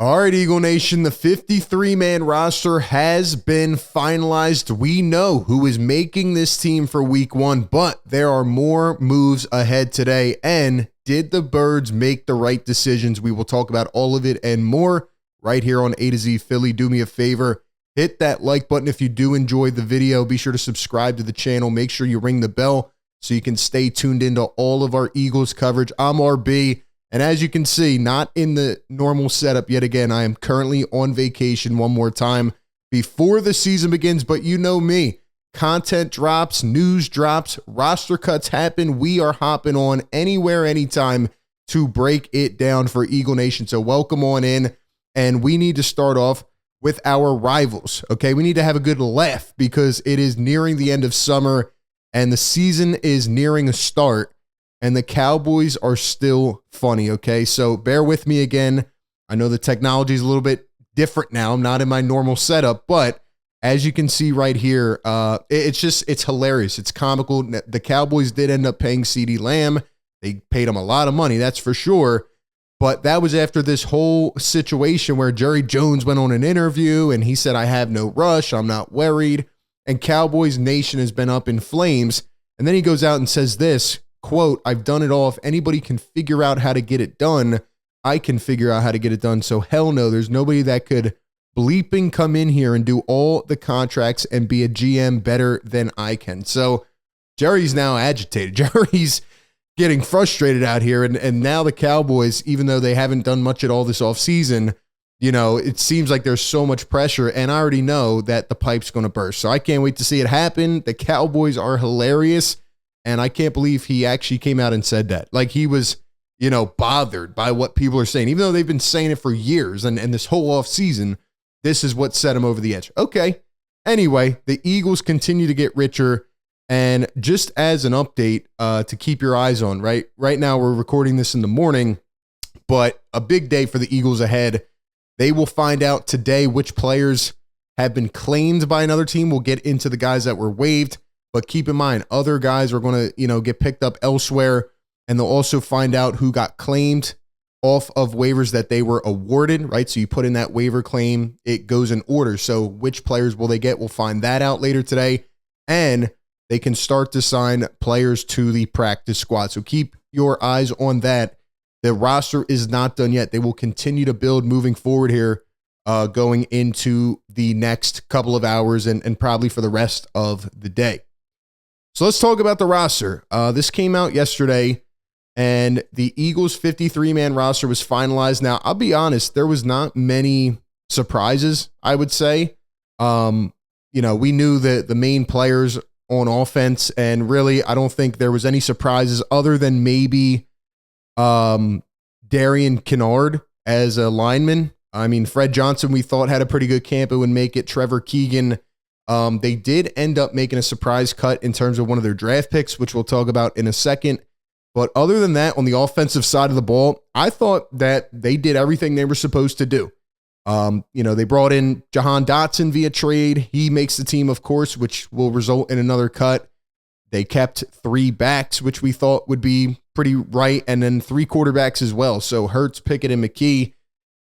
All right, Eagle Nation, the 53-man roster has been finalized. We know who is making this team for week one, but there are more moves ahead today. And did the Birds make the right decisions? We will talk about all of it and more right here on A to Z Philly. Do me a favor, hit that like button if you do enjoy the video. Be sure to subscribe to the channel. Make sure you ring the bell so you can stay tuned into all of our Eagles coverage. I'm RB. And as you can see, not in the normal setup yet again. I am currently on vacation one more time before the season begins, but you know me. Content drops, news drops, roster cuts happen. We are hopping on anywhere, anytime to break it down for Eagle Nation. So welcome on in, and we need to start off with our rivals, okay? We need to have a good laugh because it is nearing the end of summer and the season is nearing a start. And the Cowboys are still funny, okay? So bear with me again. I know the technology is a little bit different now. I'm not in my normal setup, but as you can see right here, it's hilarious. It's comical. The Cowboys did end up paying CeeDee Lamb. They paid him a lot of money, that's for sure. But that was after this whole situation where Jerry Jones went on an interview and he said, I have no rush. I'm not worried. And Cowboys Nation has been up in flames. And then he goes out and says this, quote, I've done it all. If anybody can figure out how to get it done, I can figure out how to get it done. So hell no, there's nobody that could bleeping come in here and do all the contracts and be a GM better than I can. So Jerry's now agitated. Jerry's getting frustrated out here. And now the Cowboys, even though they haven't done much at all this offseason, you know, it seems like there's so much pressure. And I already know that the pipe's going to burst. So I can't wait to see it happen. The Cowboys are hilarious. And I can't believe he actually came out and said that. Like he was, you know, bothered by what people are saying, even though they've been saying it for years. And this whole offseason, this is what set him over the edge. Okay. Anyway, the Eagles continue to get richer. And just as an update to keep your eyes on, right now we're recording this in the morning, but a big day for the Eagles ahead. They will find out today which players have been claimed by another team. We'll get into the guys that were waived. But keep in mind, other guys are going to, you know, get picked up elsewhere, and they'll also find out who got claimed off of waivers that they were awarded, right? So you put in that waiver claim, it goes in order. So which players will they get? We'll find that out later today, and they can start to sign players to the practice squad. So keep your eyes on that. The roster is not done yet. They will continue to build moving forward here, going into the next couple of hours and probably for the rest of the day. So let's talk about the roster. This came out yesterday, and the Eagles 53-man roster was finalized. Now, I'll be honest, there was not many surprises, I would say. You know, we knew the main players on offense, and really, I don't think there was any surprises other than maybe Darian Kinnard as a lineman. I mean, Fred Johnson, we thought had a pretty good camp. It would make it. Trevor Keegan. They did end up making a surprise cut in terms of one of their draft picks, which we'll talk about in a second. But other than that, on the offensive side of the ball, I thought that they did everything they were supposed to do. You know, they brought in Jahan Dotson via trade. He makes the team, of course, which will result in another cut. They kept 3 backs, which we thought would be pretty right, and then 3 quarterbacks as well. So Hurts, Pickett, and McKee.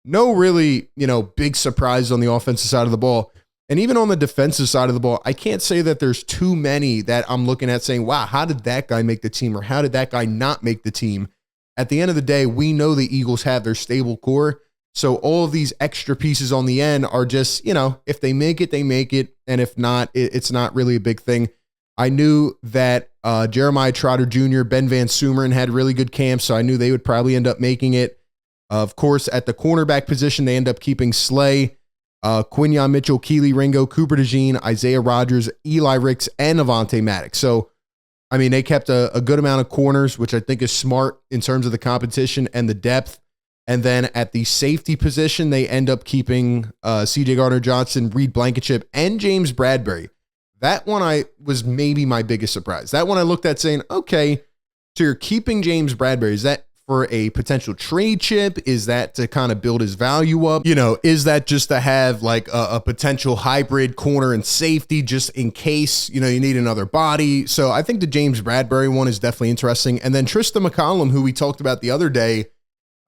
No really, you know, big surprise on the offensive side of the ball. And even on the defensive side of the ball, I can't say that there's too many that I'm looking at saying, wow, how did that guy make the team or how did that guy not make the team? At the end of the day, we know the Eagles have their stable core. So all of these extra pieces on the end are just, you know, if they make it, they make it. And if not, it's not really a big thing. I knew that Jeremiah Trotter Jr., Ben Van Sumeren had really good camps, so I knew they would probably end up making it. Of course, at the cornerback position, they end up keeping Slay, Quinyon Mitchell, Keely Ringo, Cooper DeJean, Isaiah Rodgers, Eli Ricks, and Avonte Maddox. So, I mean, they kept a good amount of corners, which I think is smart in terms of the competition and the depth. And then at the safety position, they end up keeping C.J. Gardner-Johnson, Reed Blankenship, and James Bradbury. That one was maybe my biggest surprise. That one I looked at saying, okay, so you're keeping James Bradbury. Is that for a potential trade chip? Is that to kind of build his value up? You know, is that just to have like a potential hybrid corner and safety just in case, you know, you need another body? So I think the James Bradbury one is definitely interesting. And then Tristan McCollum, who we talked about the other day,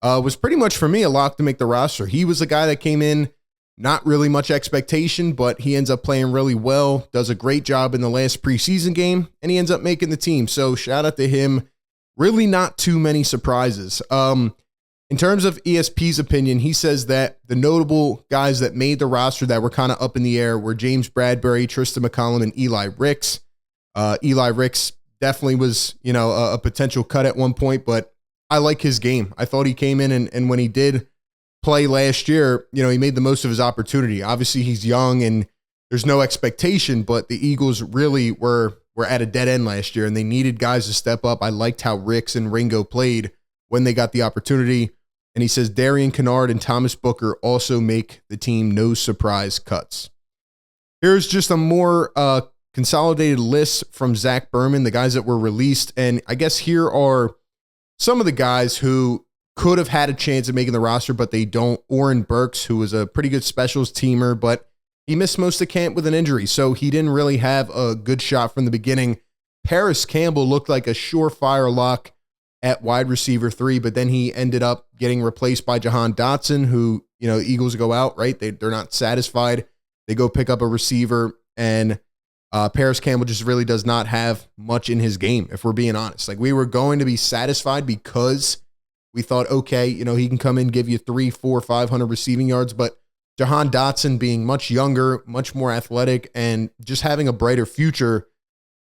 was pretty much for me a lock to make the roster. He was a guy that came in, not really much expectation, but he ends up playing really well, does a great job in the last preseason game, and he ends up making the team. So shout out to him. Really not too many surprises. In terms of ESP's opinion, he says that the notable guys that made the roster that were kind of up in the air were James Bradbury, Tristan McCollum, and Eli Ricks. Eli Ricks definitely was, a potential cut at one point, but I like his game. I thought he came in and when he did play last year, he made the most of his opportunity. Obviously, he's young and there's no expectation, but the Eagles really were at a dead end last year and they needed guys to step up. I liked how Ricks and Ringo played when they got the opportunity. And he says Darian Kennard and Thomas Booker also make the team no surprise cuts. Here's just a more consolidated list from Zach Berman, the guys that were released. And I guess here are some of the guys who could have had a chance at making the roster, but they don't. Oren Burks, who was a pretty good specials teamer, but he missed most of camp with an injury, so he didn't really have a good shot from the beginning. Paris Campbell looked like a surefire lock at wide receiver 3, but then he ended up getting replaced by Jahan Dotson, who, the Eagles go out, right? They're not satisfied. They go pick up a receiver, and Paris Campbell just really does not have much in his game, if we're being honest. Like, we were going to be satisfied because we thought, okay, he can come in, give you 300, 400, 500 receiving yards, but Jahan Dotson being much younger, much more athletic, and just having a brighter future,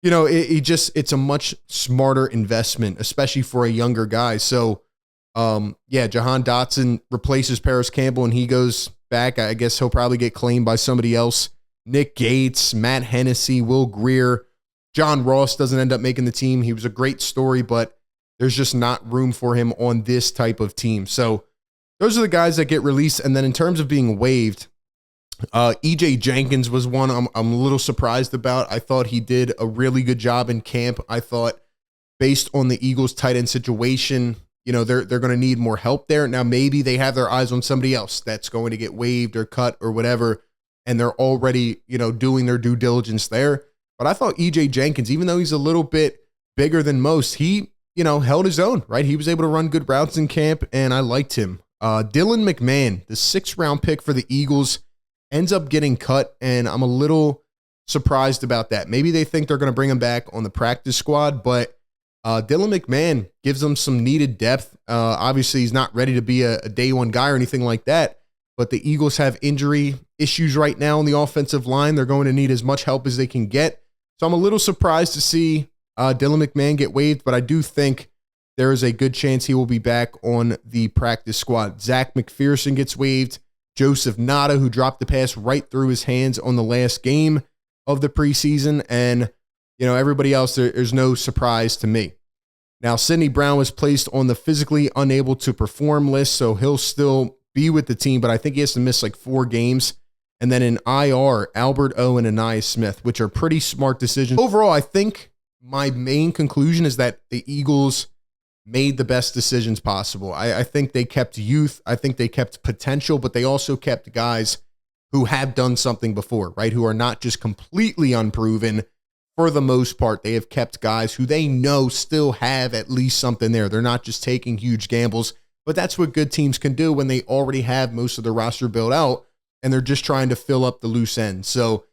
it's a much smarter investment, especially for a younger guy. So, Jahan Dotson replaces Paris Campbell and he goes back. I guess he'll probably get claimed by somebody else. Nick Gates, Matt Hennessy, Will Greer, John Ross doesn't end up making the team. He was a great story, but there's just not room for him on this type of team. So those are the guys that get released. And then in terms of being waived, EJ Jenkins was one I'm a little surprised about. I thought he did a really good job in camp. I thought based on the Eagles tight end situation, they're going to need more help there. Now, maybe they have their eyes on somebody else that's going to get waived or cut or whatever, and they're already, doing their due diligence there. But I thought EJ Jenkins, even though he's a little bit bigger than most, he, held his own, right? He was able to run good routes in camp, and I liked him. Dylan McMahon, the 6th-round pick for the Eagles, ends up getting cut, and I'm a little surprised about that. Maybe they think they're going to bring him back on the practice squad, but Dylan McMahon gives them some needed depth. Obviously, he's not ready to be a day one guy or anything like that, but the Eagles have injury issues right now on the offensive line. They're going to need as much help as they can get. So I'm a little surprised to see Dylan McMahon get waived, but I do think there is a good chance he will be back on the practice squad. Zach McPherson gets waived. Joseph Nada, who dropped the pass right through his hands on the last game of the preseason. And, everybody else, there's no surprise to me. Now, Sidney Brown was placed on the physically unable to perform list, so he'll still be with the team, but I think he has to miss like 4 games. And then in IR, Albert O and Anais Smith, which are pretty smart decisions. Overall, I think my main conclusion is that the Eagles made the best decisions possible. I think they kept youth. I think they kept potential, but they also kept guys who have done something before, right? Who are not just completely unproven. For the most part, they have kept guys who they know still have at least something there. They're not just taking huge gambles, but that's what good teams can do when they already have most of the roster built out and they're just trying to fill up the loose ends. So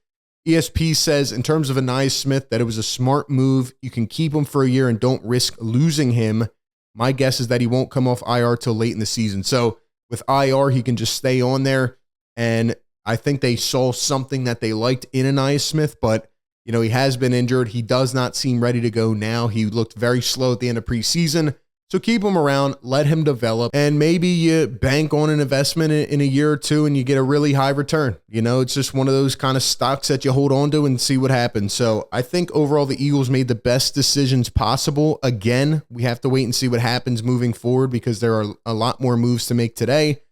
ESP says in terms of Anais Smith that it was a smart move. You can keep him for a year and don't risk losing him. My guess is that he won't come off IR till late in the season. So with IR, he can just stay on there. And I think they saw something that they liked in Anais Smith, but he has been injured. He does not seem ready to go now. He looked very slow at the end of preseason. So keep him around, let him develop, and maybe you bank on an investment in a year or two and you get a really high return. It's just one of those kind of stocks that you hold on to and see what happens. So I think overall the Eagles made the best decisions possible. Again, we have to wait and see what happens moving forward because there are a lot more moves to make today.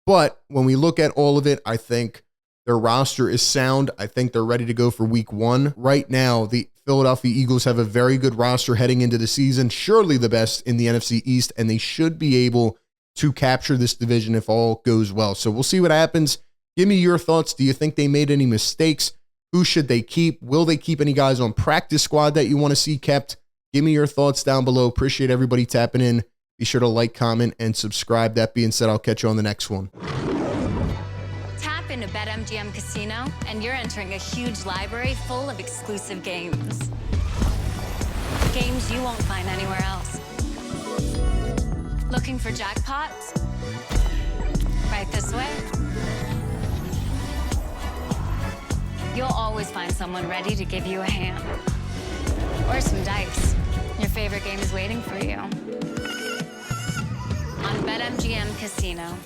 But when we look at all of it, I think their roster is sound. I think they're ready to go for week 1. Right now, the Philadelphia Eagles have a very good roster heading into the season, surely the best in the NFC East, and they should be able to capture this division if all goes well. So we'll see what happens. Give me your thoughts. Do you think they made any mistakes? Who should they keep? Will they keep any guys on practice squad that you want to see kept? Give me your thoughts down below. Appreciate everybody tapping in. Be sure to like, comment, and subscribe. That being said, I'll catch you on the next one. Tap into BetMGM Casino, and you're entering a huge library full of exclusive games. Games you won't find anywhere else. Looking for jackpots? Right this way. You'll always find someone ready to give you a hand. Or some dice. Your favorite game is waiting for you. On BetMGM Casino.